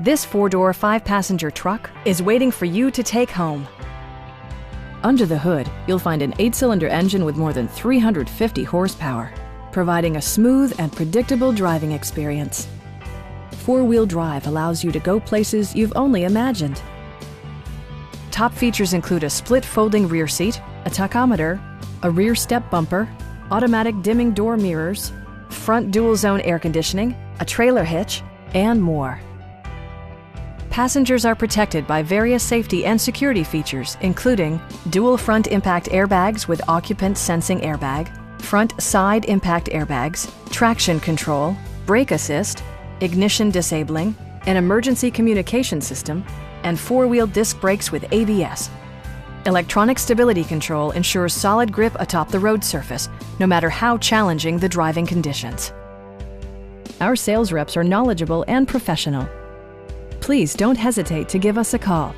This 4-door, 5-passenger truck is waiting for you to take home. Under the hood, you'll find an 8-cylinder engine with more than 350 horsepower, providing a smooth and predictable driving experience. 4-wheel drive allows you to go places you've only imagined. Top features include a split folding rear seat, a tachometer, a rear step bumper, automatic dimming door mirrors, front dual-zone air conditioning, a trailer hitch, and more. Passengers are protected by various safety and security features, including dual front impact airbags with occupant sensing airbag, front side impact airbags, traction control, brake assist, ignition disabling, an emergency communication system, and 4-wheel disc brakes with ABS. Electronic stability control ensures solid grip atop the road surface, no matter how challenging the driving conditions. Our sales reps are knowledgeable and professional. Please don't hesitate to give us a call.